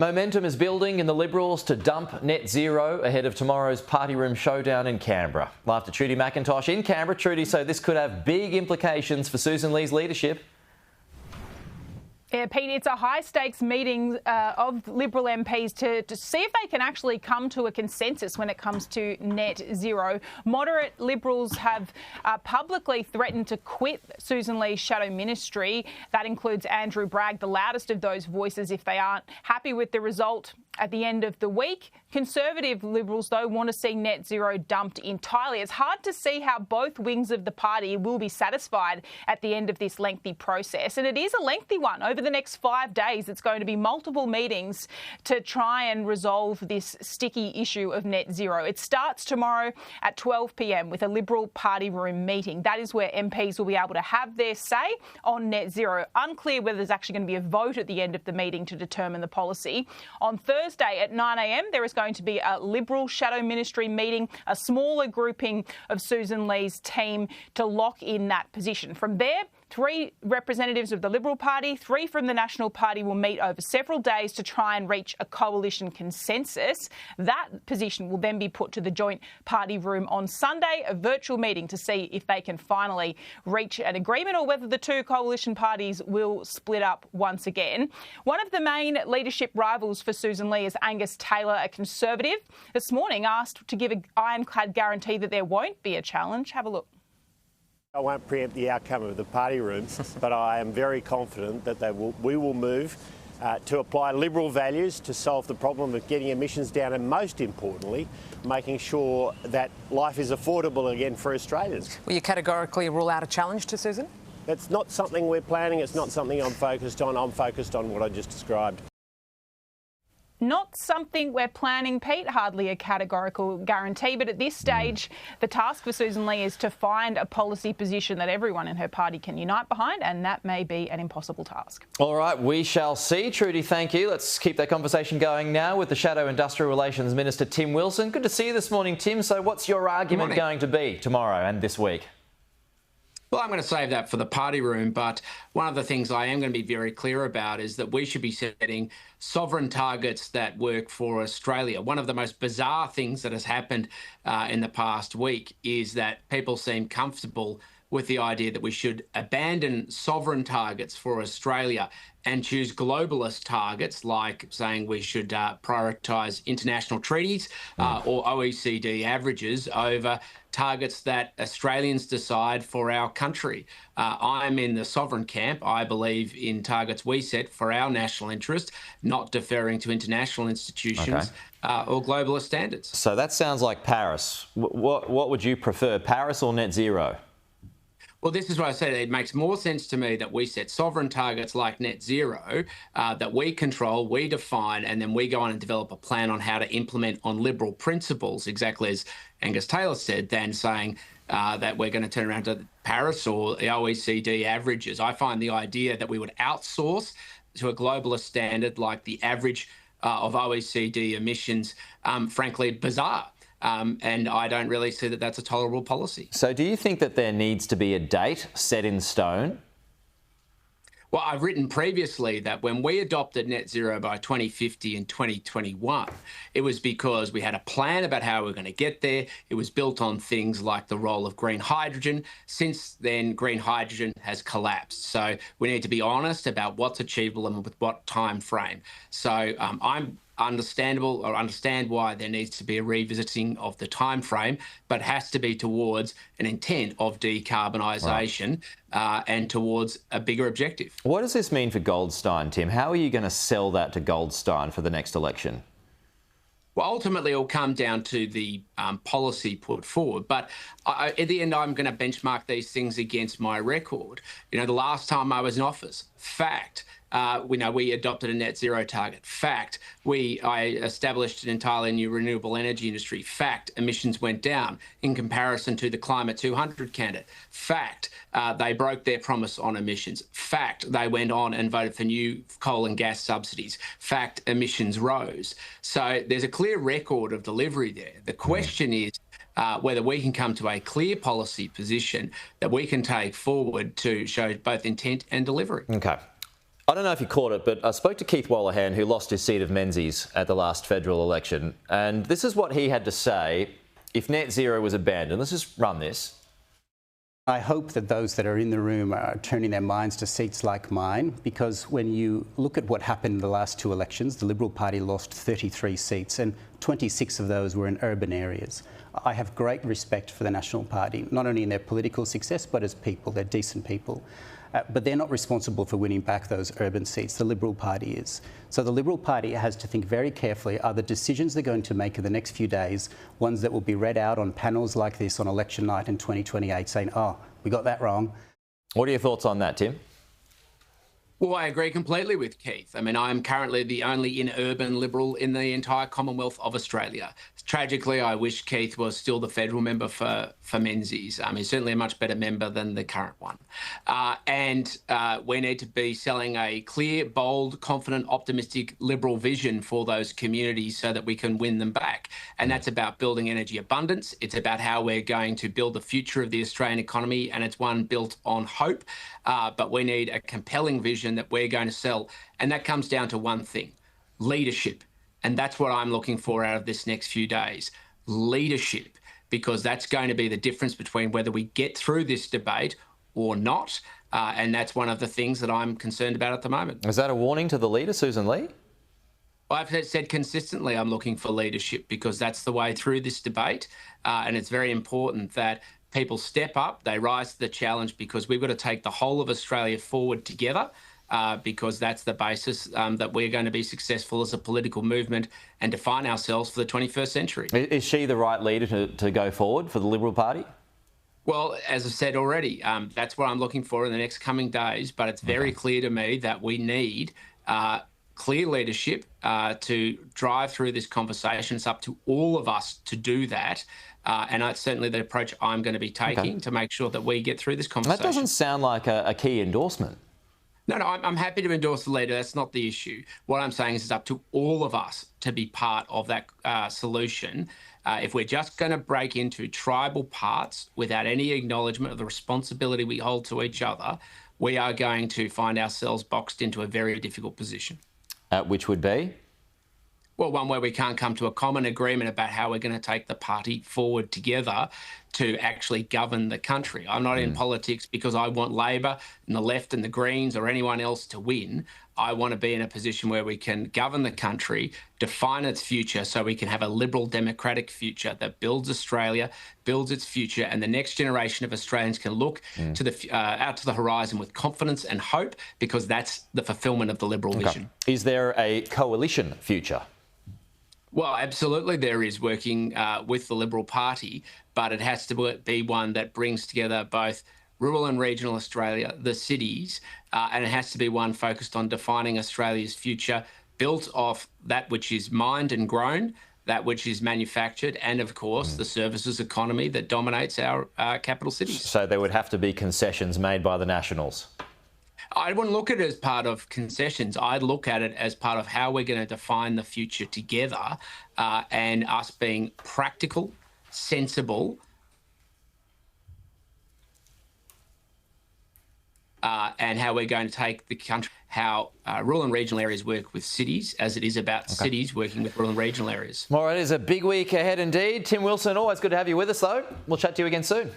Momentum is building in the Liberals to dump net zero ahead of tomorrow's party room showdown in Canberra. After Trudy McIntosh in Canberra, Trudy, so this could have big implications for Susan Lee's leadership. Yeah, Pete, it's a high-stakes meeting of Liberal MPs to see if they can actually come to a consensus when it comes to net zero. Moderate Liberals have publicly threatened to quit Susan Lee's shadow ministry. That includes Andrew Bragg, the loudest of those voices, if they aren't happy with the result at the end of the week. Conservative Liberals, though, want to see net zero dumped entirely. It's hard to see how both wings of the party will be satisfied at the end of this lengthy process. And it is a lengthy one. Over the next 5 days, it's going to be multiple meetings to try and resolve this sticky issue of net zero. It starts tomorrow at 12 p.m. with a Liberal party room meeting. That is where MPs will be able to have their say on net zero. Unclear whether there's actually going to be a vote at the end of the meeting to determine the policy. On Thursday at 9 a.m, there is going to be a Liberal shadow ministry meeting, a smaller grouping of Susan Lee's team to lock in that position. From there, 3 representatives of the Liberal Party, 3 from the National Party will meet over several days to try and reach a coalition consensus. That position will then be put to the joint party room on Sunday, a virtual meeting to see if they can finally reach an agreement or whether the 2 coalition parties will split up once again. One of the main leadership rivals for Susan Lee is Angus Taylor, a Conservative. This morning asked to give an ironclad guarantee that there won't be a challenge. Have a look. I won't preempt the outcome of the party room, but I am very confident that we will move to apply Liberal values to solve the problem of getting emissions down and, most importantly, making sure that life is affordable again for Australians. Will you categorically rule out a challenge to Susan? That's not something we're planning. It's not something I'm focused on. I'm focused on what I just described. Not something we're planning, Pete, hardly a categorical guarantee, but at this stage, the task for Susan Lee is to find a policy position that everyone in her party can unite behind, and that may be an impossible task. All right, we shall see. Trudy, thank you. Let's keep that conversation going now with the Shadow Industrial Relations Minister, Tim Wilson. Good to see you this morning, Tim. So what's your argument going to be tomorrow and this week? Well, I'm going to save that for the party room, but one of the things I am going to be very clear about is that we should be setting sovereign targets that work for Australia. One of the most bizarre things that has happened in the past week is that people seem comfortable with the idea that we should abandon sovereign targets for Australia and choose globalist targets, like saying we should prioritise international treaties or OECD averages over targets that Australians decide for our country. I'm in the sovereign camp. I believe in targets we set for our national interest, not deferring to international institutions or globalist standards. So that sounds like Paris. What would you prefer, Paris or net zero? Well, this is what I said. It makes more sense to me that we set sovereign targets like net zero, that we control, we define, and then we go on and develop a plan on how to implement on Liberal principles, exactly as Angus Taylor said, than saying that we're going to turn around to Paris or the OECD averages. I find the idea that we would outsource to a globalist standard like the average of OECD emissions, frankly, bizarre. And I don't really see that that's a tolerable policy. So do you think that there needs to be a date set in stone? Well, I've written previously that when we adopted net zero by 2050 and 2021, it was because we had a plan about how we were going to get there. It was built on things like the role of green hydrogen. Since then, green hydrogen has collapsed. So we need to be honest about what's achievable and with what time frame. So I'm understand why there needs to be a revisiting of the time frame, but has to be towards an intent of decarbonisation and towards a bigger objective. What does this mean for Goldstein, Tim? How are you going to sell that to Goldstein for the next election? Well, ultimately, it'll come down to the policy put forward. But at the end, I'm going to benchmark these things against my record. You know, the last time I was in office, fact, we adopted a net zero target. Fact, I established an entirely new renewable energy industry. Fact, emissions went down in comparison to the Climate 200 candidate. Fact, they broke their promise on emissions. Fact, they went on and voted for new coal and gas subsidies. Fact, emissions rose. So there's a clear record of delivery there. The question is whether we can come to a clear policy position that we can take forward to show both intent and delivery. Okay. I don't know if you caught it, but I spoke to Keith Wallahan, who lost his seat of Menzies at the last federal election, and this is what he had to say if net zero was abandoned. Let's just run this. I hope that those that are in the room are turning their minds to seats like mine, because when you look at what happened in the last two elections, the Liberal Party lost 33 seats and 26 of those were in urban areas. I have great respect for the National Party, not only in their political success, but as people. They're decent people. But they're not responsible for winning back those urban seats. The Liberal Party is. So the Liberal Party has to think very carefully, are the decisions they're going to make in the next few days ones that will be read out on panels like this on election night in 2028 saying, oh, we got that wrong. What are your thoughts on that, Tim? Well, I agree completely with Keith. I mean, I'm currently the only in-urban Liberal in the entire Commonwealth of Australia. Tragically, I wish Keith was still the federal member for Menzies. He's certainly a much better member than the current one. And we need to be selling a clear, bold, confident, optimistic Liberal vision for those communities so that we can win them back. And that's about building energy abundance. It's about how we're going to build the future of the Australian economy, and it's one built on hope. But we need a compelling vision that we're going to sell. And that comes down to one thing: leadership. And that's what I'm looking for out of this next few days. Leadership, because that's going to be the difference between whether we get through this debate or not. And that's one of the things that I'm concerned about at the moment. Is that a warning to the leader, Susan Lee? I've said consistently I'm looking for leadership, because that's the way through this debate. And it's very important that people step up, they rise to the challenge, because we've got to take the whole of Australia forward together. Because that's the basis that we're going to be successful as a political movement and define ourselves for the 21st century. Is she the right leader to go forward for the Liberal Party? Well, as I've said already, that's what I'm looking for in the next coming days. But it's very clear to me that we need clear leadership to drive through this conversation. It's up to all of us to do that. And that's certainly the approach I'm going to be taking to make sure that we get through this conversation. That doesn't sound like a key endorsement. No, I'm happy to endorse the leader. That's not the issue. What I'm saying is it's up to all of us to be part of that solution. If we're just going to break into tribal parts without any acknowledgement of the responsibility we hold to each other, we are going to find ourselves boxed into a very difficult position. Which would be? Well, one where we can't come to a common agreement about how we're going to take the party forward together to actually govern the country. I'm not in politics because I want Labor and the left and the Greens or anyone else to win. I want to be in a position where we can govern the country, define its future, so we can have a liberal democratic future that builds Australia, builds its future, and the next generation of Australians can look to the out to the horizon with confidence and hope, because that's the fulfilment of the Liberal vision. Is there a coalition future? Well, absolutely there is, working with the Liberal Party, but it has to be one that brings together both rural and regional Australia, the cities, and it has to be one focused on defining Australia's future, built off that which is mined and grown, that which is manufactured, and of course the services economy that dominates our capital cities. So there would have to be concessions made by the Nationals. I wouldn't look at it as part of concessions. I'd look at it as part of how we're going to define the future together, and us being practical, sensible, and how we're going to take the country, how rural and regional areas work with cities, as it is about cities working with rural and regional areas. All right, it is a big week ahead indeed. Tim Wilson, always good to have you with us, though. We'll chat to you again soon.